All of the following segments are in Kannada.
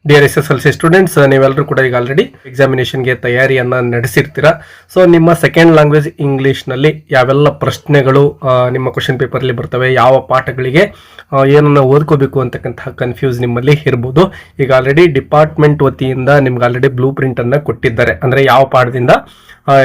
ಡಿಯರ್ SSLC ಸ್ಟೂಡೆಂಟ್ಸ್, ನೀವೆಲ್ಲರೂ ಕೂಡ ಈಗ ಆಲ್ರೆಡಿ ಎಕ್ಸಾಮಿನೇಷನ್ಗೆ ತಯಾರಿಯನ್ನ ನಡೆಸಿರ್ತೀರಾ. ಸೊ ನಿಮ್ಮ ಸೆಕೆಂಡ್ ಲ್ಯಾಂಗ್ವೇಜ್ ಇಂಗ್ಲಿಷ್ನಲ್ಲಿ ಯಾವೆಲ್ಲ ಪ್ರಶ್ನೆಗಳು ನಿಮ್ಮ ಕ್ವಶನ್ ಪೇಪರ್ಲಿ ಬರ್ತವೆ, ಯಾವ ಪಾಠಗಳಿಗೆ ಏನನ್ನ ಓದ್ಕೋಬೇಕು ಅಂತಕ್ಕಂತಹ ಕನ್ಫ್ಯೂಸ್ ನಿಮ್ಮಲ್ಲಿ ಇರ್ಬೋದು. ಈಗ ಆಲ್ರೆಡಿ ಡಿಪಾರ್ಟ್ಮೆಂಟ್ ವತಿಯಿಂದ ನಿಮ್ಗೆ ಆಲ್ರೆಡಿ ಬ್ಲೂ ಪ್ರಿಂಟ್ ಅನ್ನ ಕೊಟ್ಟಿದ್ದಾರೆ. ಅಂದ್ರೆ ಯಾವ ಪಾಠದಿಂದ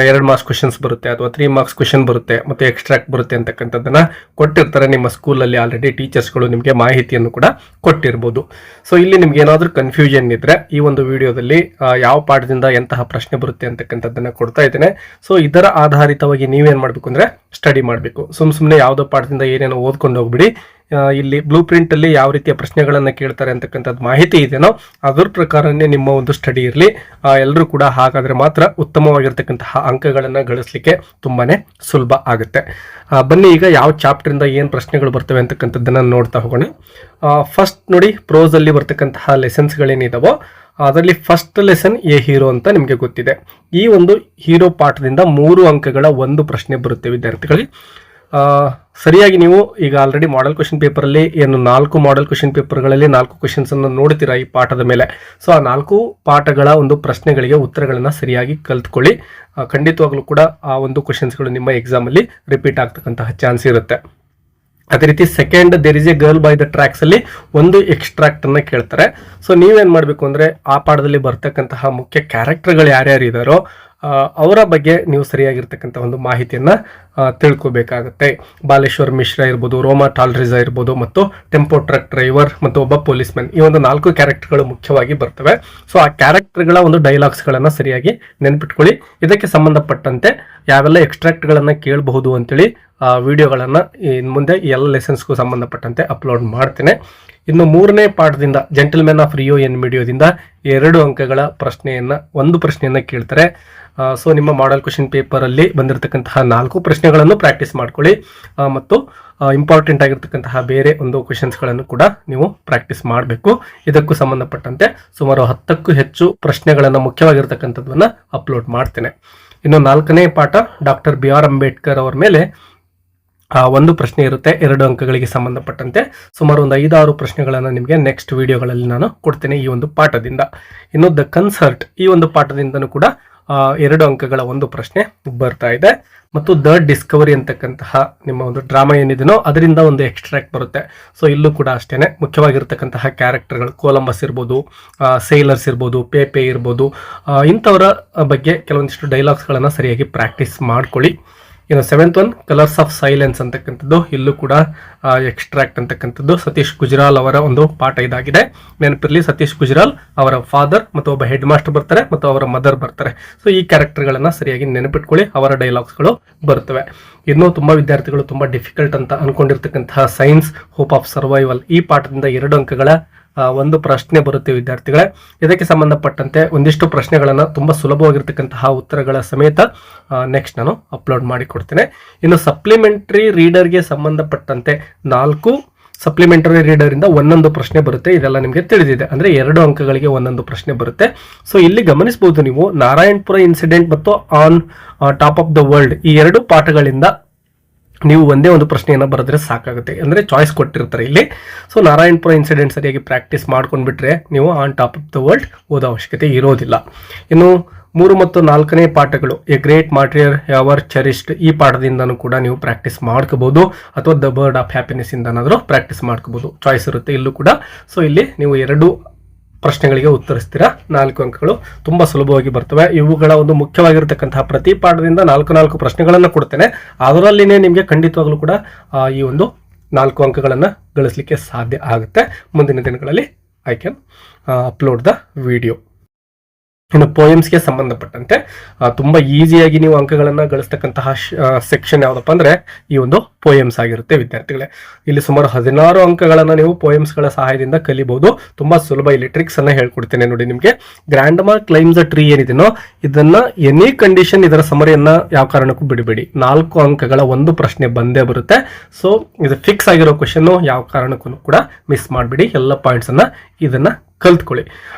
2 ಮಾರ್ಕ್ಸ್ ಕ್ವಶನ್ಸ್ ಬರುತ್ತೆ ಅಥವಾ 3 ಮಾರ್ಕ್ಸ್ ಕ್ವಶನ್ ಬರುತ್ತೆ ಮತ್ತೆ ಎಕ್ಸ್ಟ್ರಾಕ್ಟ್ ಬರುತ್ತೆ ಅಂತಕ್ಕಂಥದ್ದನ್ನ ಕೊಟ್ಟಿರ್ತಾರೆ. ನಿಮ್ಮ ಸ್ಕೂಲಲ್ಲಿ ಆಲ್ರೆಡಿ ಟೀಚರ್ಸ್ಗಳು ನಿಮಗೆ ಮಾಹಿತಿಯನ್ನು ಕೂಡ ಕೊಟ್ಟಿರ್ಬೋದು. ಸೊ ಇಲ್ಲಿ ನಿಮ್ಗೆ ಏನಾದರೂ ಕನ್ಫ್ಯೂಷನ್ ಇದ್ರೆ ಈ ಒಂದು ವಿಡಿಯೋದಲ್ಲಿ ಯಾವ ಪಾಠದಿಂದ ಎಂತಹ ಪ್ರಶ್ನೆ ಬರುತ್ತೆ ಅಂತಕ್ಕಂಥದ್ದನ್ನ ಕೊಡ್ತಾ ಇದ್ದೇನೆ. ಸೊ ಇದರ ಆಧಾರಿತವಾಗಿ ನೀವೇನ್ ಮಾಡ್ಬೇಕು ಅಂದ್ರೆ ಸ್ಟಡಿ ಮಾಡಬೇಕು. ಸುಮ್ಮನೆ ಯಾವುದೋ ಪಾಠದಿಂದ ಏನೇನೋ ಓದ್ಕೊಂಡು ಹೋಗ್ಬಿಡಿ. ಇಲ್ಲಿ ಬ್ಲೂ ಪ್ರಿಂಟ್ ಅಲ್ಲಿ ಯಾವ ರೀತಿಯ ಪ್ರಶ್ನೆಗಳನ್ನ ಕೇಳ್ತಾರೆ ಅಂತಕ್ಕಂಥದ್ದು ಮಾಹಿತಿ ಇದೆಯೋ ಅದ್ರ ಪ್ರಕಾರನೇ ನಿಮ್ಮ ಒಂದು ಸ್ಟಡಿ ಇರಲಿ. ಎಲ್ಲರೂ ಕೂಡ ಹಾಗಾದ್ರೆ ಮಾತ್ರ ಉತ್ತಮವಾಗಿರ್ತಕ್ಕಂತಹ ಅಂಕಗಳನ್ನ ಗಳಿಸ್ಲಿಕ್ಕೆ ತುಂಬಾನೇ ಸುಲಭ ಆಗುತ್ತೆ. ಬನ್ನಿ ಈಗ ಯಾವ ಚಾಪ್ಟರ್ ಇಂದ ಏನ್ ಪ್ರಶ್ನೆಗಳು ಬರ್ತವೆ ಅಂತಕ್ಕಂಥದ್ದನ್ನ ನೋಡ್ತಾ ಹೋಗೋಣ. ಫಸ್ಟ್ ನೋಡಿ, ಪ್ರೋಸ್ ಅಲ್ಲಿ ಬರ್ತಕ್ಕಂತಹ ಲೆಸನ್ಸ್ ಗಳೇನಿದಾವೋ ಅದರಲ್ಲಿ ಫಸ್ಟ್ ಲೆಸನ್ ಎ ಹೀರೋ ಅಂತ ನಿಮಗೆ ಗೊತ್ತಿದೆ. ಈ ಒಂದು ಹೀರೋ ಪಾಠದಿಂದ 3 ಅಂಕಗಳ ಒಂದು ಪ್ರಶ್ನೆ ಬರುತ್ತೆ ವಿದ್ಯಾರ್ಥಿಗಳಿಗೆ. ಸರಿಯಾಗಿ ನೀವು ಈಗ ಆಲ್ರೆಡಿ ಮಾಡೆಲ್ ಕ್ವಶನ್ ಪೇಪರ್ ಅಲ್ಲಿ ಏನು 4 ಮಾಡೆಲ್ ಕ್ವಶನ್ ಪೇಪರ್ಗಳಲ್ಲಿ 4 ಕ್ವಶನ್ಸ್ ಅನ್ನು ನೋಡ್ತೀರಾ ಈ ಪಾಠದ ಮೇಲೆ. ಸೊ ಆ 4 ಪಾಠಗಳ ಒಂದು ಪ್ರಶ್ನೆಗಳಿಗೆ ಉತ್ತರಗಳನ್ನ ಸರಿಯಾಗಿ ಕಲ್ತ್ಕೊಳ್ಳಿ. ಖಂಡಿತವಾಗ್ಲೂ ಕೂಡ ಆ ಒಂದು ಕ್ವಶನ್ಸ್ಗಳು ನಿಮ್ಮ ಎಕ್ಸಾಮ್ ಅಲ್ಲಿ ರಿಪೀಟ್ ಆಗ್ತಕ್ಕಂತಹ ಚಾನ್ಸ್ ಇರುತ್ತೆ. ಅದೇ ರೀತಿ second there is a girl by the tracks ಅಲ್ಲಿ ಒಂದು ಎಕ್ಸ್ಟ್ರಾಕ್ಟ್ ಅನ್ನ ಕೇಳ್ತಾರೆ. ಸೊ ನೀವೇನ್ ಮಾಡ್ಬೇಕು ಅಂದ್ರೆ ಆ ಪಾಠದಲ್ಲಿ ಬರ್ತಕ್ಕಂತಹ ಮುಖ್ಯ ಕ್ಯಾರೆಕ್ಟರ್ಗಳು ಯಾರ್ಯಾರು ಇದಾರೋ ಅವರ ಬಗ್ಗೆ ನೀವು ಸರಿಯಾಗಿರ್ತಕ್ಕಂಥ ಒಂದು ಮಾಹಿತಿಯನ್ನ ತಿಳ್ಕೊಬೇಕಾಗತ್ತೆ. ಬಾಲೇಶ್ವರ್ ಮಿಶ್ರಾ ಇರ್ಬೋದು, ರೋಮಾ ಟಾಲ್ರಿಜಾ ಇರ್ಬೋದು, ಮತ್ತು ಟೆಂಪೋ ಟ್ರಕ್ ಡ್ರೈವರ್ ಮತ್ತು ಒಬ್ಬ ಪೊಲೀಸ್ ಮ್ಯಾನ್, ಈ ಒಂದು 4 ಕ್ಯಾರೆಕ್ಟರ್ಗಳು ಮುಖ್ಯವಾಗಿ ಬರ್ತವೆ. ಸೊ ಆ ಕ್ಯಾರೆಕ್ಟರ್ಗಳ ಒಂದು ಡೈಲಾಗ್ಸ್ ಗಳನ್ನ ಸರಿಯಾಗಿ ನೆನ್ಪಿಟ್ಕೊಳ್ಳಿ. ಇದಕ್ಕೆ ಸಂಬಂಧಪಟ್ಟಂತೆ ಯಾವೆಲ್ಲ ಎಕ್ಸ್ಟ್ರಾಕ್ಟ್ ಗಳನ್ನ ಕೇಳಬಹುದು ಅಂತೇಳಿ ವಿಡಿಯೋಗಳನ್ನ ಇನ್ನು ಮುಂದೆ ಎಲ್ಲ ಲೆಸನ್ಸ್ಗೂ ಸಂಬಂಧಪಟ್ಟಂತೆ ಅಪ್ಲೋಡ್ ಮಾಡ್ತೇನೆ. ಇನ್ನು 3ನೇ ಪಾಠದಿಂದ ಜೆಂಟಲ್ಮೆನ್ ಆಫ್ ರಿಯೋ ಎನ್ ವಿಡಿಯೋದಿಂದ 2 ಅಂಕಗಳ ಒಂದು ಪ್ರಶ್ನೆಯನ್ನ ಕೇಳ್ತಾರೆ. ಸೊ ನಿಮ್ಮ ಮಾಡೆಲ್ ಕ್ವಶನ್ ಪೇಪರ್ ಅಲ್ಲಿ ಬಂದಿರತಕ್ಕಂತಹ 4 ಪ್ರಶ್ನೆಗಳನ್ನು ಪ್ರಾಕ್ಟೀಸ್ ಮಾಡ್ಕೊಳ್ಳಿ ಮತ್ತು ಇಂಪಾರ್ಟೆಂಟ್ ಆಗಿರ್ತಕ್ಕಂತಹ ಬೇರೆ ಒಂದು ಕ್ವಶನ್ಸ್ ಗಳನ್ನು ಕೂಡ ನೀವು ಪ್ರಾಕ್ಟೀಸ್ ಮಾಡಬೇಕು. ಇದಕ್ಕೂ ಸಂಬಂಧಪಟ್ಟಂತೆ ಸುಮಾರು 10ಕ್ಕೂ ಹೆಚ್ಚು ಪ್ರಶ್ನೆಗಳನ್ನ ಮುಖ್ಯವಾಗಿರ್ತಕ್ಕಂಥದ್ದನ್ನ ಅಪ್ಲೋಡ್ ಮಾಡ್ತೇನೆ. ಇನ್ನು 4ನೇ ಪಾಠ ಡಾಕ್ಟರ್ BR ಅಂಬೇಡ್ಕರ್ ಅವರ ಮೇಲೆ ಒಂದು ಪ್ರಶ್ನೆ ಇರುತ್ತೆ 2 ಅಂಕಗಳಿಗೆ ಸಂಬಂಧಪಟ್ಟಂತೆ. ಸುಮಾರು ಒಂದು 5-6 ಪ್ರಶ್ನೆಗಳನ್ನ ನಿಮಗೆ ನೆಕ್ಸ್ಟ್ ವಿಡಿಯೋಗಳಲ್ಲಿ ನಾನು ಕೊಡ್ತೇನೆ ಈ ಒಂದು ಪಾಠದಿಂದ. ಇನ್ನು ದ ಕನ್ಸರ್ಟ್ ಈ ಒಂದು ಪಾಠದಿಂದನೂ ಕೂಡ 2 ಅಂಕಗಳ ಒಂದು ಪ್ರಶ್ನೆ ಬರ್ತಾ ಇದೆ. ಮತ್ತು ದ ಡಿಸ್ಕವರಿ ಅಂತಕ್ಕಂತಹ ನಿಮ್ಮ ಒಂದು ಡ್ರಾಮಾ ಏನಿದೆನೋ ಅದರಿಂದ ಒಂದು ಎಕ್ಸ್ಟ್ರಾಕ್ಟ್ ಬರುತ್ತೆ. ಸೊ ಇಲ್ಲೂ ಕೂಡ ಅಷ್ಟೇನೆ ಮುಖ್ಯವಾಗಿರ್ತಕ್ಕಂತಹ ಕ್ಯಾರೆಕ್ಟರ್ಗಳು ಕೊಲಂಬಸ್ ಇರ್ಬೋದು, ಸೇಲರ್ಸ್ ಇರ್ಬೋದು, ಪೇಪೆ ಇರ್ಬೋದು, ಇಂಥವರ ಬಗ್ಗೆ ಕೆಲವೊಂದಿಷ್ಟು ಡೈಲಾಗ್ಸ್ಗಳನ್ನ ಸರಿಯಾಗಿ ಪ್ರಾಕ್ಟೀಸ್ ಮಾಡ್ಕೊಳ್ಳಿ. ಇನ್ನು 7th one colours of silence ಅಂತಕ್ಕಂಥದ್ದು, ಇಲ್ಲೂ ಕೂಡ ಎಕ್ಸ್ಟ್ರಾಕ್ಟ್ ಅಂತಕ್ಕಂಥದ್ದು ಸತೀಶ್ ಗುಜರಾಲ್ ಅವರ ಒಂದು ಪಾಠ ಇದಾಗಿದೆ. ನೆನಪಿರಲಿ, ಸತೀಶ್ ಗುಜರಾಲ್ ಅವರ ಫಾದರ್ ಮತ್ತು ಒಬ್ಬ ಹೆಡ್ ಮಾಸ್ಟರ್ ಬರ್ತಾರೆ ಮತ್ತು ಅವರ ಮದರ್ ಬರ್ತಾರೆ. ಸೊ ಈ ಕ್ಯಾರೆಕ್ಟರ್ಗಳನ್ನ ಸರಿಯಾಗಿ ನೆನಪಿಟ್ಕೊಳ್ಳಿ, ಅವರ ಡೈಲಾಗ್ಸ್ಗಳು ಬರ್ತವೆ. ಇನ್ನು ತುಂಬಾ ವಿದ್ಯಾರ್ಥಿಗಳು ತುಂಬಾ ಡಿಫಿಕಲ್ಟ್ ಅಂತ ಅನ್ಕೊಂಡಿರ್ತಕ್ಕಂತಹ ಸೈನ್ಸ್ ಹೋಪ್ ಆಫ್ ಸರ್ವೈವಲ್ ಈ ಪಾಠದಿಂದ 2 ಅಂಕಗಳ ಒಂದು ಪ್ರಶ್ನೆ ಬರುತ್ತೆ ವಿದ್ಯಾರ್ಥಿಗಳೇ. ಇದಕ್ಕೆ ಸಂಬಂಧಪಟ್ಟಂತೆ ಒಂದಿಷ್ಟು ಪ್ರಶ್ನೆಗಳನ್ನ ತುಂಬಾ ಸುಲಭವಾಗಿರ್ತಕ್ಕಂತಹ ಉತ್ತರಗಳ ಸಮೇತ ನೆಕ್ಸ್ಟ್ ನಾನು ಅಪ್ಲೋಡ್ ಮಾಡಿ ಕೊಡ್ತೇನೆ. ಇನ್ನು ಸಪ್ಲಿಮೆಂಟರಿ ರೀಡರ್ಗೆ ಸಂಬಂಧಪಟ್ಟಂತೆ 4 ಸಪ್ಲಿಮೆಂಟರಿ ರೀಡರ್ ಇಂದ 1 ಪ್ರಶ್ನೆ ಬರುತ್ತೆ. ಇದೆಲ್ಲ ನಿಮಗೆ ತಿಳಿದಿದೆ. ಅಂದ್ರೆ 2 ಅಂಕಗಳಿಗೆ 1 ಪ್ರಶ್ನೆ ಬರುತ್ತೆ. ಸೊ ಇಲ್ಲಿ ಗಮನಿಸಬಹುದು ನೀವು, ನಾರಾಯಣಪುರ ಇನ್ಸಿಡೆಂಟ್ ಮತ್ತು on top of the world ಈ 2 ಪಾಠಗಳಿಂದ ನೀವು ಒಂದೇ ಒಂದು ಪ್ರಶ್ನೆಯನ್ನ ಬರೆದ್ರೆ ಸಾಕಾಗುತ್ತೆ. ಅಂದ್ರೆ ಚಾಯ್ಸ್ ಕೊಟ್ಟಿರ್ತಾರೆ ಇಲ್ಲಿ. ಸೊ ನಾರಾಯಣಪುರ ಇನ್ಸಿಡೆಂಟ್ ಸರಿಯಾಗಿ ಪ್ರಾಕ್ಟೀಸ್ ಮಾಡ್ಕೊಂಡ್ಬಿಟ್ರೆ ನೀವು on top of the world ಓದೋ ಅವಶ್ಯಕತೆ ಇರೋದಿಲ್ಲ. ಇನ್ನು 3 ಮತ್ತು 4ನೇ ಪಾಠಗಳು a great martyr ever cherished ಈ ಪಾಠದಿಂದನೂ ಕೂಡ ನೀವು ಪ್ರಾಕ್ಟೀಸ್ ಮಾಡ್ಕೋಬಹುದು, ಅಥವಾ ದ ಬರ್ಡ್ ಆಫ್ ಹ್ಯಾಪಿನೆಸ್ ಇಂದನಾದ್ರೂ ಪ್ರಾಕ್ಟೀಸ್ ಮಾಡ್ಕೋಬಹುದು. ಚಾಯ್ಸ್ ಇರುತ್ತೆ ಇಲ್ಲೂ ಕೂಡ. ಸೊ ಇಲ್ಲಿ ನೀವು 2 ಪ್ರಶ್ನೆಗಳಿಗೆ ಉತ್ತರಿಸ್ತೀರಾ. 4 ಅಂಕಗಳು ತುಂಬಾ ಸುಲಭವಾಗಿ ಬರ್ತವೆ. ಇವುಗಳ ಒಂದು ಮುಖ್ಯವಾಗಿರ್ತಕ್ಕಂತಹ ಪ್ರತಿ ಪಾಠದಿಂದ 4 ಪ್ರಶ್ನೆಗಳನ್ನ ಕೊಡ್ತೇನೆ. ಅದರಲ್ಲಿನೇ ನಿಮಗೆ ಖಂಡಿತವಾಗ್ಲೂ ಕೂಡ ಈ ಒಂದು 4 ಅಂಕಗಳನ್ನ ಗಳಿಸಲಿಕ್ಕೆ ಸಾಧ್ಯ ಆಗುತ್ತೆ. ಮುಂದಿನ ದಿನಗಳಲ್ಲಿ I can upload the video. ಇನ್ನು ಪೋಯಮ್ಸ್ಗೆ ಸಂಬಂಧಪಟ್ಟಂತೆ ತುಂಬಾ ಈಸಿಯಾಗಿ ನೀವು ಅಂಕಗಳನ್ನ ಗಳಿಸ್ತಕ್ಕಂತಹ ಸೆಕ್ಷನ್ ಯಾವ್ದಪ್ಪ ಅಂದ್ರೆ ಈ ಒಂದು ಪೋಯಮ್ಸ್ ಆಗಿರುತ್ತೆ ವಿದ್ಯಾರ್ಥಿಗಳೇ. ಇಲ್ಲಿ ಸುಮಾರು 16 ಅಂಕಗಳನ್ನ ನೀವು ಪೋಯಮ್ಸ್ ಗಳ ಸಹಾಯದಿಂದ ಕಲಿಬಹುದು. ತುಂಬಾ ಸುಲಭ. ಇಲ್ಲಿ ಟ್ರಿಕ್ಸ್ ಅನ್ನ ಹೇಳ್ಕೊಡ್ತೇನೆ ನೋಡಿ ನಿಮ್ಗೆ. ಗ್ರ್ಯಾಂಡ್ ಮಾ ಕ್ಲೈಮ್ಸ್ ಅ ಟ್ರೀ ಏನಿದೆನೋ ಇದನ್ನ ಎನಿ ಕಂಡೀಷನ್ ಇದರ ಸಮರಿಯನ್ನ ಯಾವ ಕಾರಣಕ್ಕೂ ಬಿಡಬೇಡಿ. 4 ಅಂಕಗಳ ಒಂದು ಪ್ರಶ್ನೆ ಬಂದೇ ಬರುತ್ತೆ. ಸೊ ಇದು ಫಿಕ್ಸ್ ಆಗಿರೋ ಕ್ವಶನ್, ಯಾವ ಕಾರಣಕ್ಕೂ ಕೂಡ ಮಿಸ್ ಮಾಡಬೇಡಿ. ಎಲ್ಲ ಪಾಯಿಂಟ್ಸ್ ಅನ್ನ ಇದನ್ನ ಕಲ್ತ್ಕೊಳ್ಳಿ.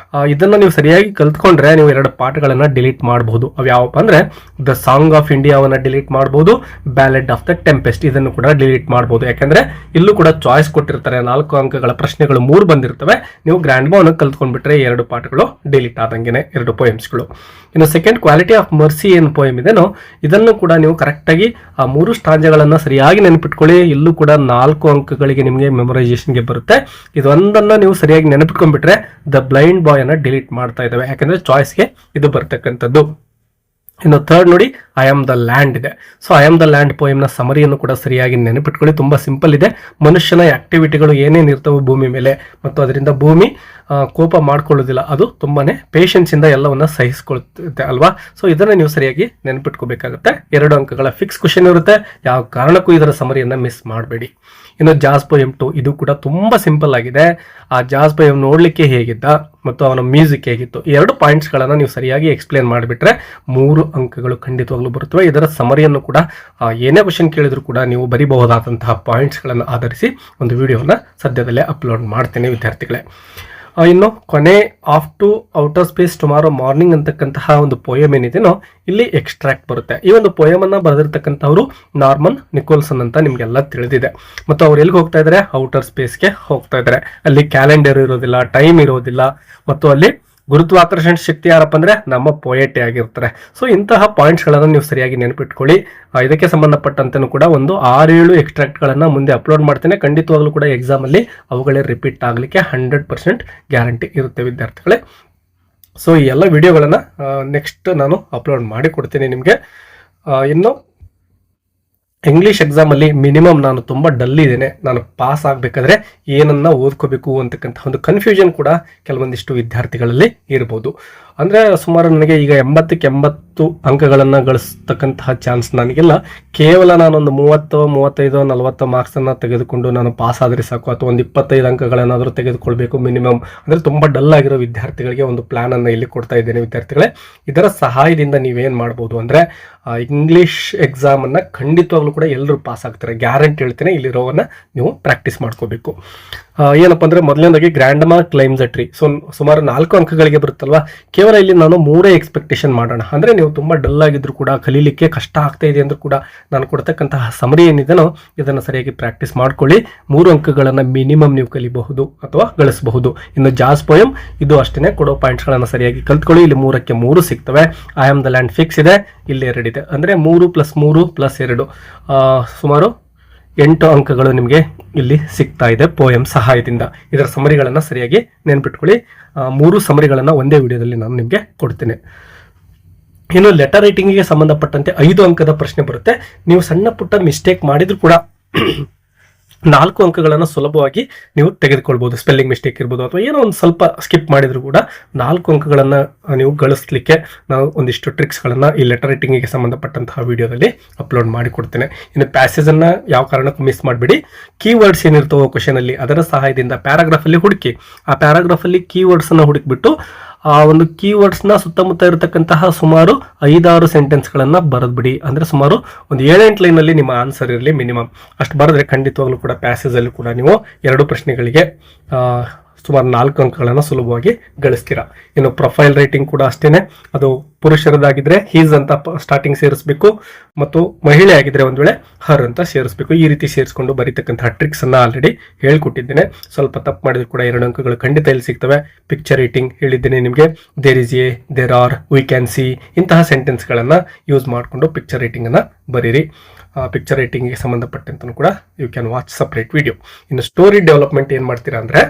ಇದನ್ನು ನೀವು ಸರಿಯಾಗಿ ಕಲ್ತ್ಕೊಂಡ್ರೆ ನೀವು 2 ಪಾಠಗಳನ್ನು ಡಿಲೀಟ್ ಮಾಡಬಹುದು. ಅವು ಯಾವಪ್ಪ ಅಂದರೆ ದ ಸಾಂಗ್ ಆಫ್ ಇಂಡಿಯಾವನ್ನು ಡಿಲೀಟ್ ಮಾಡ್ಬೋದು, ಬ್ಯಾಲೆಡ್ ಆಫ್ ದ ಟೆಂಪೆಸ್ಟ್ ಇದನ್ನು ಕೂಡ ಡಿಲೀಟ್ ಮಾಡ್ಬೋದು. ಯಾಕಂದರೆ ಇಲ್ಲೂ ಕೂಡ ಚಾಯ್ಸ್ ಕೊಟ್ಟಿರ್ತಾರೆ, 4 ಅಂಕಗಳ ಪ್ರಶ್ನೆಗಳು 3 ಬಂದಿರ್ತವೆ. ನೀವು ಗ್ರ್ಯಾಂಡ್ ಬಾವನ್ನು ಕಲ್ತ್ಕೊಂಡ್ಬಿಟ್ರೆ 2 ಪಾಠಗಳು ಡಿಲೀಟ್ ಆದಂಗೆನೆ 2 ಪೋಯಮ್ಸ್ಗಳು. ಇನ್ನು ಸೆಕೆಂಡ್ ಕ್ವಾಲಿಟಿ ಆಫ್ ಮರ್ಸಿ ಏನು ಪೋಯಮ್ ಇದೆನೋ ಇದನ್ನು ಕೂಡ ನೀವು ಕರೆಕ್ಟಾಗಿ ಆ 3 ಸ್ಟಾಂಜಗಳನ್ನು ಸರಿಯಾಗಿ ನೆನಪಿಟ್ಕೊಳ್ಳಿ. ಇಲ್ಲೂ ಕೂಡ 4 ಅಂಕಗಳಿಗೆ ನಿಮಗೆ ಮೆಮೊರೈಸೇಷನ್ಗೆ ಬರುತ್ತೆ. ಇದೊಂದನ್ನು ನೀವು ಸರಿಯಾಗಿ ನೆನಪಿಟ್ಕೊಂಡ್ಬಿಟ್ರೆ ದ ಬ್ಲೈಂಡ್ ಬಾಯ್ ಅನ್ನ ಡಿಲೀಟ್ ಮಾಡ್ತಾ ಇದ್ದಾವೆ, ಯಾಕಂದ್ರೆ ಚಾಯ್ಸ್ಗೆ ಇದು ಬರ್ತಕ್ಕಂಥದ್ದು. ಇನ್ನು ಥರ್ಡ್ ನೋಡಿ, ಐ ಆಮ್ ದ ಲ್ಯಾಂಡ್ ಇದೆ. So I am the land ಪೋಯಮ್ನ ಸಮರಿಯನ್ನು ಕೂಡ ಸರಿಯಾಗಿ ನೆನಪಿಟ್ಕೊಳ್ಳಿ. ತುಂಬ ಸಿಂಪಲ್ ಇದೆ. ಮನುಷ್ಯನ ಆಕ್ಟಿವಿಟಿಗಳು ಏನೇನು ಇರ್ತವೆ ಭೂಮಿ ಮೇಲೆ ಮತ್ತು ಅದರಿಂದ ಭೂಮಿ ಕೋಪ ಮಾಡ್ಕೊಳ್ಳೋದಿಲ್ಲ, ಅದು ತುಂಬಾನೇ ಪೇಷನ್ಸ್ ಇಂದ ಎಲ್ಲವನ್ನ ಸಹಿಸ್ಕೊಳ್ತದೆ ಅಲ್ವಾ. ಸೊ ಇದನ್ನ ನೀವು ಸರಿಯಾಗಿ ನೆನಪಿಟ್ಕೋಬೇಕಾಗುತ್ತೆ. 2 ಅಂಕಗಳ ಫಿಕ್ಸ್ ಕ್ವಶನ್ ಇರುತ್ತೆ. ಯಾವ ಕಾರಣಕ್ಕೂ ಇದರ ಸಮರಿಯನ್ನ ಮಿಸ್ ಮಾಡಬೇಡಿ. ಇನ್ನು ಜಾಸ್ ಪೋಯಮ್ 2 ಇದು ಕೂಡ ತುಂಬಾ ಸಿಂಪಲ್ ಆಗಿದೆ. ಆ ಜಾಸ್ ಪೋಯಮ್ ನೋಡ್ಲಿಕ್ಕೆ ಹೇಗಿದ್ದ ಮತ್ತು ಅವನ ಮ್ಯೂಸಿಕ್ ಹೇಗಿತ್ತು, 2 ಪಾಯಿಂಟ್ಸ್ಗಳನ್ನು ನೀವು ಸರಿಯಾಗಿ ಎಕ್ಸ್ಪ್ಲೇನ್ ಮಾಡಿಬಿಟ್ರೆ 3 ಅಂಕಗಳು ಖಂಡಿತವಾಗ್ಲೂ ಬರುತ್ತವೆ. ಇದರ ಸಮರಿಯನ್ನು ಕೂಡ ಏನೇ ಕ್ವಶನ್ ಕೇಳಿದ್ರು ಕೂಡ ನೀವು ಬರೀಬಹುದಾದಂತಹ ಪಾಯಿಂಟ್ಸ್ಗಳನ್ನು ಆಧರಿಸಿ ಒಂದು ವಿಡಿಯೋನ ಸದ್ಯದಲ್ಲೇ ಅಪ್ಲೋಡ್ ಮಾಡ್ತೇನೆ ವಿದ್ಯಾರ್ಥಿಗಳೇ. ಇನ್ನು ಕೊನೆ off to outer space tomorrow morning ಅಂತಕ್ಕಂತಹ ಒಂದು ಪೋಯಮ್ ಏನಿದೆನೋ ಇಲ್ಲಿ ಎಕ್ಸ್ಟ್ರಾಕ್ಟ್ ಬರುತ್ತೆ. ಈ ಒಂದು ಪೋಯಮ್ ಅನ್ನ ಬರೆದಿರ್ತಕ್ಕಂಥವ್ರು ನಾರ್ಮನ್ ನಿಕೋಲ್ಸನ್ ಅಂತ ನಿಮ್ಗೆಲ್ಲ ತಿಳಿದಿದೆ. ಮತ್ತು ಅವ್ರು ಎಲ್ಲಿಗೆ ಹೋಗ್ತಾ ಇದ್ದಾರೆ, ಔಟರ್ ಸ್ಪೇಸ್ಗೆ ಹೋಗ್ತಾ ಇದ್ದಾರೆ. ಅಲ್ಲಿ ಕ್ಯಾಲೆಂಡರ್ ಇರೋದಿಲ್ಲ, ಟೈಮ್ ಇರೋದಿಲ್ಲ, ಮತ್ತು ಅಲ್ಲಿ ಗುರುತ್ವಾಕರ್ಷಣ ಶಕ್ತಿ ಯಾರಪ್ಪ ಅಂದ್ರೆ ನಮ್ಮ ಪೋಯೆಟೇ ಆಗಿರ್ತಾರೆ. ಸೊ ಇಂತಹ ಪಾಯಿಂಟ್ಸ್ಗಳನ್ನು ನೀವು ಸರಿಯಾಗಿ ನೆನಪಿಟ್ಕೊಳ್ಳಿ. ಇದಕ್ಕೆ ಸಂಬಂಧಪಟ್ಟಂತೆ ಕೂಡ ಒಂದು 6-7 ಎಕ್ಸ್ಟ್ರಾಕ್ಟ್ಗಳನ್ನು ಮುಂದೆ ಅಪ್ಲೋಡ್ ಮಾಡ್ತೇನೆ. ಖಂಡಿತವಾಗ್ಲೂ ಕೂಡ ಎಕ್ಸಾಮಲ್ಲಿ ಅವುಗಳೇ ರಿಪೀಟ್ ಆಗಲಿಕ್ಕೆ 100% ಗ್ಯಾರಂಟಿ ಇರುತ್ತೆ ವಿದ್ಯಾರ್ಥಿಗಳೇ. ಸೊ ಈ ಎಲ್ಲ ವಿಡಿಯೋಗಳನ್ನು ನೆಕ್ಸ್ಟ್ ನಾನು ಅಪ್ಲೋಡ್ ಮಾಡಿ ಕೊಡ್ತೀನಿ ನಿಮಗೆ. ಇನ್ನು ಇಂಗ್ಲೀಷ್ ಎಕ್ಸಾಮಲ್ಲಿ ಮಿನಿಮಮ್ ನಾನು ತುಂಬ ಡಲ್ ಇದ್ದೇನೆ, ನಾನು ಪಾಸ್ ಆಗಬೇಕಾದ್ರೆ ಏನನ್ನ ಓದ್ಕೋಬೇಕು ಅಂತಕ್ಕಂಥ ಒಂದು ಕನ್ಫ್ಯೂಷನ್ ಕೂಡ ಕೆಲವೊಂದಿಷ್ಟು ವಿದ್ಯಾರ್ಥಿಗಳಲ್ಲಿ ಇರ್ಬೋದು. ಅಂದರೆ ಸುಮಾರು ನನಗೆ ಈಗ 80ಕ್ಕೆ 80 ಅಂಕಗಳನ್ನು ಗಳಿಸ್ತಕ್ಕಂತಹ ಚಾನ್ಸ್ ನನಗಿಲ್ಲ. ಕೇವಲ ನಾನೊಂದು 30, 35, 40 ಮಾರ್ಕ್ಸನ್ನು ತೆಗೆದುಕೊಂಡು ನಾನು ಪಾಸ್ ಆದರೆ ಸಾಕು, ಅಥವಾ ಒಂದು 25 ಅಂಕಗಳನ್ನಾದರೂ ತೆಗೆದುಕೊಳ್ಬೇಕು ಮಿನಿಮಮ್. ಅಂದರೆ ತುಂಬ ಡಲ್ ಆಗಿರೋ ವಿದ್ಯಾರ್ಥಿಗಳಿಗೆ ಒಂದು ಪ್ಲಾನನ್ನು ಇಲ್ಲಿ ಕೊಡ್ತಾ ಇದ್ದೇನೆ ವಿದ್ಯಾರ್ಥಿಗಳೇ. ಇದರ ಸಹಾಯದಿಂದ ನೀವೇನು ಮಾಡ್ಬೋದು ಅಂದರೆ ಇಂಗ್ಲೀಷ್ ಎಕ್ಸಾಮನ್ನು ಖಂಡಿತವಾಗ್ಲೂ ಕೂಡ ಎಲ್ಲರೂ ಪಾಸ್ ಆಗ್ತಾರೆ, ಗ್ಯಾರಂಟಿ ಹೇಳ್ತೇನೆ. ಇಲ್ಲಿರೋವನ್ನ ನೀವು ಪ್ರಾಕ್ಟೀಸ್ ಮಾಡ್ಕೋಬೇಕು. ಏನಪ್ಪ ಅಂದರೆ ಮೊದಲನೇದಾಗಿ ಗ್ರ್ಯಾಂಡಮಾ ಕ್ಲೈಮ್ಸ್ ಅ ಟ್ರೀ. ಸೊ ಸುಮಾರು 4 ಅಂಕಗಳಿಗೆ ಬರುತ್ತಲ್ವಾ. ಕೇವಲ ಇಲ್ಲಿ ನಾನು 3 ಎಕ್ಸ್ಪೆಕ್ಟೇಷನ್ ಮಾಡೋಣ. ಅಂದರೆ ನೀವು ತುಂಬ ಡಲ್ ಆಗಿದ್ರು ಕೂಡ, ಕಲೀಲಿಕ್ಕೆ ಕಷ್ಟ ಆಗ್ತಾ ಇದೆ ಅಂದ್ರೂ ಕೂಡ ನಾನು ಕೊಡ್ತಕ್ಕಂತಹ ಸಮರಿ ಏನಿದೆನೋ ಇದನ್ನು ಸರಿಯಾಗಿ ಪ್ರಾಕ್ಟೀಸ್ ಮಾಡ್ಕೊಳ್ಳಿ. 3 ಅಂಕಗಳನ್ನು ಮಿನಿಮಮ್ ನೀವು ಕಲಿಬಹುದು ಅಥವಾ ಗಳಿಸಬಹುದು. ಇನ್ನು ಜಾಸ್ ಪೋಯಮ್ ಇದು ಅಷ್ಟೇ, ಕೊಡೋ ಪಾಯಿಂಟ್ಸ್ಗಳನ್ನು ಸರಿಯಾಗಿ ಕಲ್ತ್ಕೊಳ್ಳಿ. ಇಲ್ಲಿ 3ಕ್ಕೆ 3 ಸಿಗ್ತವೆ. I am the land fix ಇದೆ, ಇಲ್ಲಿ 2 ಇದೆ. ಅಂದರೆ 3 + 3 + 2 ಸುಮಾರು 8 ಅಂಕಗಳು ನಿಮಗೆ ಇಲ್ಲಿ ಸಿಗ್ತಾ ಇದೆ ಪೋಯಮ್ ಸಹಾಯದಿಂದ. ಇದರ ಸಮರಿಗಳನ್ನು ಸರಿಯಾಗಿ ನೆನ್ಪಿಟ್ಕೊಳ್ಳಿ. 3 ಸಮರಿಗಳನ್ನು ಒಂದೇ ವಿಡಿಯೋದಲ್ಲಿ ನಾನು ನಿಮಗೆ ಕೊಡ್ತೇನೆ. ಇನ್ನು ಲೆಟರ್ ರೈಟಿಂಗಿಗೆ ಸಂಬಂಧಪಟ್ಟಂತೆ 5 ಅಂಕದ ಪ್ರಶ್ನೆ ಬರುತ್ತೆ. ನೀವು ಸಣ್ಣ ಪುಟ್ಟ ಮಿಸ್ಟೇಕ್ ಮಾಡಿದ್ರು ಕೂಡ 4 ಅಂಕಗಳನ್ನು ಸುಲಭವಾಗಿ ನೀವು ತೆಗೆದುಕೊಳ್ಬಹುದು. ಸ್ಪೆಲ್ಲಿಂಗ್ ಮಿಸ್ಟೇಕ್ ಇರ್ಬೋದು ಅಥವಾ ಏನೋ ಒಂದು ಸ್ವಲ್ಪ ಸ್ಕಿಪ್ ಮಾಡಿದ್ರು ಕೂಡ 4 ಅಂಕಗಳನ್ನು ನೀವು ಗಳಿಸಲಿಕ್ಕೆ ನಾವು ಒಂದಿಷ್ಟು ಟ್ರಿಕ್ಸ್ಗಳನ್ನು ಈ ಲೆಟರ್ ರೈಟಿಂಗಿಗೆ ಸಂಬಂಧಪಟ್ಟಂತಹ ವಿಡಿಯೋದಲ್ಲಿ ಅಪ್ಲೋಡ್ ಮಾಡಿ ಕೊಡ್ತೇನೆ. ಇನ್ನು ಪ್ಯಾಸೇಜನ್ನು ಯಾವ ಕಾರಣಕ್ಕೂ ಮಿಸ್ ಮಾಡಬೇಡಿ. ಕೀವರ್ಡ್ಸ್ ಏನಿರ್ತವೋ ಕ್ವಶನಲ್ಲಿ ಅದರ ಸಹಾಯದಿಂದ ಪ್ಯಾರಾಗ್ರಾಫಲ್ಲಿ ಹುಡುಕಿ. ಆ ಪ್ಯಾರಾಗ್ರಾಫಲ್ಲಿ ಕೀವರ್ಡ್ಸನ್ನು ಹುಡುಕಿಬಿಟ್ಟು ಆ ಒಂದು ಕೀವರ್ಡ್ಸ್ನ ಸುತ್ತಮುತ್ತ ಇರತಕ್ಕಂತಹ ಸುಮಾರು 5-6 ಸೆಂಟೆನ್ಸ್ಗಳನ್ನು ಬರೆದ್ಬಿಡಿ. ಅಂದರೆ ಸುಮಾರು ಒಂದು 7-8 ಲೈನಲ್ಲಿ ನಿಮ್ಮ ಆನ್ಸರ್ ಇರಲಿ ಮಿನಿಮಮ್. ಅಷ್ಟು ಬರೆದ್ರೆ ಖಂಡಿತವಾಗ್ಲೂ ಕೂಡ ಪ್ಯಾಸೇಜಲ್ಲಿ ಕೂಡ ನೀವು 2 ಪ್ರಶ್ನೆಗಳಿಗೆ ಸುಮಾರು 4 ಅಂಕಗಳನ್ನು ಸುಲಭವಾಗಿ ಗಳಿಸ್ತೀರಾ. ಇನ್ನು ಪ್ರೊಫೈಲ್ ರೈಟಿಂಗ್ ಕೂಡ ಅಷ್ಟೇನೆ. ಅದು ಪುರುಷರದಾಗಿದ್ರೆ ಹೀಸ್ ಅಂತ ಸ್ಟಾರ್ಟಿಂಗ್ ಸೇರಿಸಬೇಕು, ಮತ್ತು ಮಹಿಳೆ ಆಗಿದ್ರೆ ಒಂದು ವೇಳೆ ಹರ್ ಅಂತ ಸೇರಿಸಬೇಕು. ಈ ರೀತಿ ಸೇರಿಸ್ಕೊಂಡು ಬರೀತಕ್ಕಂತಹ ಟ್ರಿಕ್ಸ್ ಅನ್ನ ಆಲ್ರೆಡಿ ಹೇಳ್ಕೊಟ್ಟಿದ್ದೇನೆ. ಸ್ವಲ್ಪ ತಪ್ಪು ಮಾಡಿದ್ರು ಕೂಡ 2 ಅಂಕಗಳು ಖಂಡಿತ ಇಲ್ಲಿ ಸಿಗ್ತವೆ. ಪಿಕ್ಚರ್ ರೈಟಿಂಗ್ ಹೇಳಿದ್ದೇನೆ ನಿಮಗೆ. There is a, there are, we can see ಇಂತಹ ಸೆಂಟೆನ್ಸ್ಗಳನ್ನು ಯೂಸ್ ಮಾಡಿಕೊಂಡು ಪಿಕ್ಚರ್ ರೈಟಿಂಗ್ ಅನ್ನ ಬರೀರಿ. ಪಿಕ್ಚರ್ ರೈಟಿಂಗ್ಗೆ ಸಂಬಂಧಪಟ್ಟಂತೂ ಕೂಡ you can watch separate video. ಇನ್ನು ಸ್ಟೋರಿ ಡೆವಲಪ್ಮೆಂಟ್ ಏನು ಮಾಡ್ತೀರಾ ಅಂದರೆ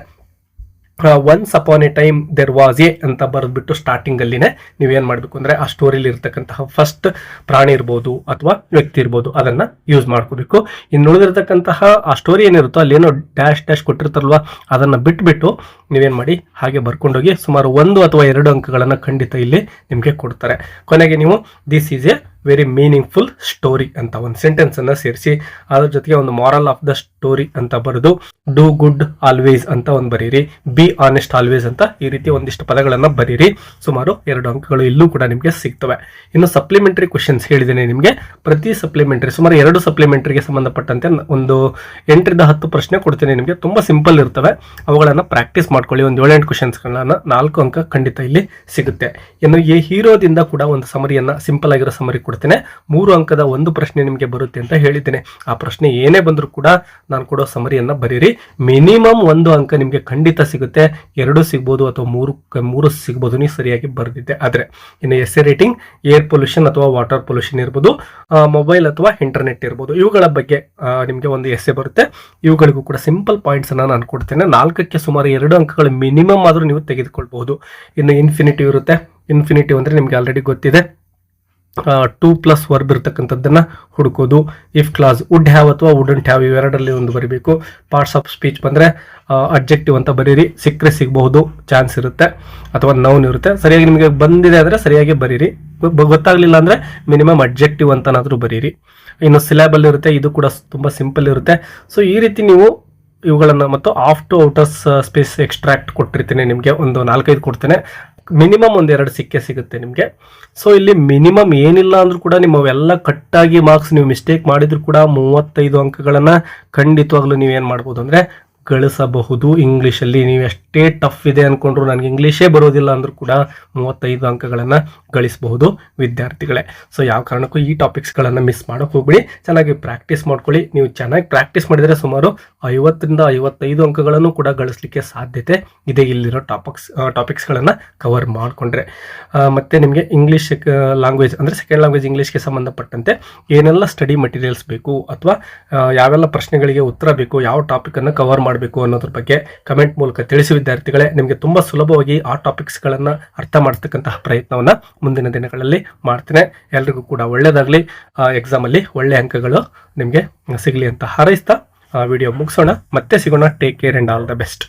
once upon a time there was a ಅಂತ ಬರೆದ್ಬಿಟ್ಟು ಸ್ಟಾರ್ಟಿಂಗ್ ಅಲ್ಲಿನೇ ನೀವೇನ್ ಮಾಡಬೇಕು ಅಂದ್ರೆ ಆ ಸ್ಟೋರಿಲಿ ಇರ್ತಕ್ಕಂತಹ ಫಸ್ಟ್ ಪ್ರಾಣಿ ಇರ್ಬೋದು ಅಥವಾ ವ್ಯಕ್ತಿ ಇರ್ಬೋದು ಅದನ್ನ ಯೂಸ್ ಮಾಡ್ಕೋಬೇಕು. ಇನ್ನು ಉಳಿದಿರ್ತಕ್ಕಂತಹ ಆ ಸ್ಟೋರಿ ಏನಿರುತ್ತೋ ಅಲ್ಲೇನೋ ಡ್ಯಾಶ್ ಕೊಟ್ಟಿರ್ತಾರಲ್ವಾ ಅದನ್ನ ಬಿಟ್ಬಿಟ್ಟು ನೀವೇನ್ ಮಾಡಿ ಹಾಗೆ ಬರ್ಕೊಂಡೋಗಿ ಸುಮಾರು 1 ಅಥವಾ 2 ಅಂಕಗಳನ್ನ ಖಂಡಿತ ಇಲ್ಲಿ ನಿಮ್ಗೆ ಕೊಡ್ತಾರೆ. ಕೊನೆಗೆ ನೀವು this is A very meaningful story ಅಂತ ಒಂದು ಸೆಂಟೆನ್ಸ್ ಅನ್ನ ಸೇರಿಸಿ ಅದ್ರ ಜೊತೆಗೆ ಒಂದು ಮಾರಲ್ ಆಫ್ ದ ಸ್ಟೋರಿ ಅಂತ ಬರೆದು ಡೂ ಗುಡ್ ಆಲ್ವೇಸ್ ಅಂತ ಒಂದು ಬರೀರಿ, ಬಿ ಆನೆಸ್ಟ್ ಆಲ್ವೇಸ್ ಅಂತ ಈ ರೀತಿ ಒಂದಿಷ್ಟು ಪದಗಳನ್ನ ಬರೀರಿ. ಸುಮಾರು 2 ಅಂಕಗಳು ಇಲ್ಲೂ ಕೂಡ ನಿಮಗೆ ಸಿಗ್ತವೆ. ಇನ್ನು ಸಪ್ಲಿಮೆಂಟರಿ ಕ್ವಶನ್ಸ್ ಹೇಳಿದ್ದೇನೆ ನಿಮಗೆ. ಪ್ರತಿ ಸಪ್ಲಿಮೆಂಟರಿ ಸುಮಾರು 2 ಸಪ್ಲಿಮೆಂಟರಿಗೆ ಸಂಬಂಧಪಟ್ಟಂತೆ ಒಂದು 8ರಿಂದ 10 ಪ್ರಶ್ನೆ ಕೊಡ್ತೇನೆ ನಿಮಗೆ. ತುಂಬಾ ಸಿಂಪಲ್ ಇರ್ತವೆ, ಅವುಗಳನ್ನ ಪ್ರಾಕ್ಟೀಸ್ ಮಾಡ್ಕೊಳ್ಳಿ. ಒಂದು 7-8 ಕ್ವಶನ್ಸ್ಗಳನ್ನ 4 ಅಂಕ ಖಂಡಿತ ಇಲ್ಲಿ ಸಿಗುತ್ತೆ. ಇನ್ನು ಈ ಹೀರೋದಿಂದ ಕೂಡ ಒಂದು ಸಮರಿಯನ್ನ ಸಿಂಪಲ್ ಆಗಿರೋ ಸಮರಿ ಕೊಡ್ತೇನೆ. 3 ಅಂಕದ ಒಂದು ಪ್ರಶ್ನೆ ನಿಮಗೆ ಬರುತ್ತೆ ಅಂತ ಹೇಳಿದ್ದೇನೆ. ಆ ಪ್ರಶ್ನೆ ಏನೇ ಬಂದರೂ ಕೂಡ ನಾನು ಕೊಡೋ ಸಮರಿಯನ್ನ ಬರೀರಿ. ಮಿನಿಮಮ್ 1 ಅಂಕ ನಿಮಗೆ ಖಂಡಿತ ಸಿಗುತ್ತೆ. 2 ಸಿಗ್ಬೋದು ಅಥವಾ 3 ಸಿಗ್ಬೋದು ನೀವು ಸರಿಯಾಗಿ ಬರೆದಿದ್ದೆ ಆದ್ರೆ. ಇನ್ನು ಎಸ್ಸೆ ರೈಟಿಂಗ್, ಏರ್ ಪೊಲ್ಯೂಷನ್ ಅಥವಾ ವಾಟರ್ ಪೊಲ್ಯೂಷನ್ ಇರ್ಬೋದು, ಮೊಬೈಲ್ ಅಥವಾ ಇಂಟರ್ನೆಟ್ ಇರ್ಬೋದು, ಇವುಗಳ ಬಗ್ಗೆ ನಿಮಗೆ ಒಂದು ಎಸ್ಸೆ ಬರುತ್ತೆ. ಇವುಗಳಿಗೂ ಕೂಡ ಸಿಂಪಲ್ ಪಾಯಿಂಟ್ಸ್ ಅನ್ನ ನಾನು ಕೊಡ್ತೇನೆ. 4ಕ್ಕೆ ಸುಮಾರು 2 ಅಂಕಗಳು ಮಿನಿಮಮ್ ಆದ್ರೂ ನೀವು ತೆಗೆದುಕೊಳ್ಬಹುದು. ಇನ್ನು ಇನ್ಫಿನಿಟಿವ್ ಇರುತ್ತೆ. ಇನ್ಫಿನಿಟಿವ್ ಅಂದ್ರೆ ನಿಮ್ಗೆ ಆಲ್ರೆಡಿ ಗೊತ್ತಿದೆ, 2+ ವರ್ಬ್ ಇರ್ತಕ್ಕಂಥದ್ದನ್ನ ಹುಡುಕೋದು. ಇಫ್ ಕ್ಲಾಸ್ ವುಡ್ ಹ್ಯಾವ್ ಅಥವಾ ವುಡಂಟ್ ಹ್ಯಾವ್ ಇವೆರಡರಲ್ಲಿ ಒಂದು ಬರೀಬೇಕು. ಪಾರ್ಟ್ಸ್ ಆಫ್ ಸ್ಪೀಚ್ ಬಂದ್ರೆ ಅಡ್ಜೆಕ್ಟಿವ್ ಅಂತ ಬರೀರಿ, ಸಿಕ್ಕರೆ ಸಿಗಬಹುದು, ಚಾನ್ಸ್ ಇರುತ್ತೆ, ಅಥವಾ ನೌನ್ ಇರುತ್ತೆ. ಸರಿಯಾಗಿ ನಿಮಗೆ ಬಂದಿದೆ ಅಂದ್ರೆ ಸರಿಯಾಗಿ ಬರೀರಿ, ಗೊತ್ತಾಗ್ಲಿಲ್ಲ ಅಂದ್ರೆ ಮಿನಿಮಮ್ ಅಡ್ಜೆಕ್ಟಿವ್ ಅಂತನಾದ್ರೂ ಬರೀರಿ. ಇನ್ನು ಸಿಲೆಬಲ್ ಇರುತ್ತೆ, ಇದು ಕೂಡ ತುಂಬಾ ಸಿಂಪಲ್ ಇರುತ್ತೆ. ಸೊ ಈ ರೀತಿ ನೀವು ಇವುಗಳನ್ನು, ಮತ್ತು off to outer space extract ಕೊಟ್ಟಿರ್ತೀನಿ ನಿಮಗೆ, ಒಂದು 4-5 ಕೊಡ್ತೇನೆ. ಮಿನಿಮಮ್ 1-2 ಸಿಗುತ್ತೆ ನಿಮಗೆ. ಸೊ ಇಲ್ಲಿ ಮಿನಿಮಮ್ ಏನಿಲ್ಲ ಅಂದ್ರೂ ಕೂಡ ನಿಮ್ಮವೆಲ್ಲ ಕಟ್ಟಾಗಿ ಮಾರ್ಕ್ಸ್ ನೀವು ಮಿಸ್ಟೇಕ್ ಮಾಡಿದ್ರು ಕೂಡ 35 ಅಂಕಗಳನ್ನ ಖಂಡಿತವಾಗ್ಲೂ ನೀವೇನ್ ಮಾಡ್ಬೋದು ಅಂದ್ರೆ ಗಳಿಸಬಹುದು. ಇಂಗ್ಲೀಷಲ್ಲಿ ನೀವು ಎಷ್ಟೇ ಟಫ್ ಇದೆ ಅನ್ಕೊಂಡ್ರು, ನನಗೆ ಇಂಗ್ಲೀಷೇ ಬರೋದಿಲ್ಲ ಅಂದ್ರೂ ಕೂಡ 35 ಅಂಕಗಳನ್ನ ಗಳಿಸಬಹುದು ವಿದ್ಯಾರ್ಥಿಗಳೇ. ಸೊ ಯಾವ ಕಾರಣಕ್ಕೂ ಈ ಟಾಪಿಕ್ಸ್ಗಳನ್ನು ಮಿಸ್ ಮಾಡೋಕೆ ಹೋಗ್ಬಿಡಿ. ಚೆನ್ನಾಗಿ ಪ್ರಾಕ್ಟೀಸ್ ಮಾಡ್ಕೊಳ್ಳಿ. ನೀವು ಚೆನ್ನಾಗಿ ಪ್ರಾಕ್ಟೀಸ್ ಮಾಡಿದರೆ ಸುಮಾರು 50ರಿಂದ 55 ಅಂಕಗಳನ್ನು ಕೂಡ ಗಳಿಸಲಿಕ್ಕೆ ಸಾಧ್ಯತೆ ಇದೆ ಇಲ್ಲಿರೋ ಟಾಪಿಕ್ಸ್ಗಳನ್ನು ಕವರ್ ಮಾಡಿಕೊಂಡ್ರೆ. ಮತ್ತೆ ನಿಮಗೆ ಇಂಗ್ಲೀಷ್ ಲ್ಯಾಂಗ್ವೇಜ್ ಅಂದರೆ ಸೆಕೆಂಡ್ ಲ್ಯಾಂಗ್ವೇಜ್ ಇಂಗ್ಲೀಷ್ಗೆ ಸಂಬಂಧಪಟ್ಟಂತೆ ಏನೆಲ್ಲ ಸ್ಟಡಿ ಮಟೀರಿಯಲ್ಸ್ ಬೇಕು, ಅಥವಾ ಯಾವೆಲ್ಲ ಪ್ರಶ್ನೆಗಳಿಗೆ ಉತ್ತರ ಬೇಕು, ಯಾವ ಟಾಪಿಕನ್ನು ಕವರ್ ಮಾಡಬೇಕು ಅನ್ನೋದ್ರ ಬಗ್ಗೆ ಕಮೆಂಟ್ ಮೂಲಕ ತಿಳಿಸಿ ವಿದ್ಯಾರ್ಥಿಗಳೇ. ನಿಮಗೆ ತುಂಬಾ ಸುಲಭವಾಗಿ ಆ ಟಾಪಿಕ್ಸ್ಗಳನ್ನು ಅರ್ಥ ಮಾಡ್ತಕ್ಕಂತಹ ಪ್ರಯತ್ನವನ್ನ ಮುಂದಿನ ದಿನಗಳಲ್ಲಿ ಮಾಡ್ತೇನೆ. ಎಲ್ರಿಗೂ ಕೂಡ ಒಳ್ಳೆಯದಾಗಲಿ, ಎಕ್ಸಾಮಲ್ಲಿ ಒಳ್ಳೆ ಅಂಕಗಳು ನಿಮಗೆ ಸಿಗಲಿ ಅಂತ ಹಾರೈಸ್ತಾ ವಿಡಿಯೋ ಮುಗಿಸೋಣ. ಮತ್ತೆ ಸಿಗೋಣ. Take care and all the best.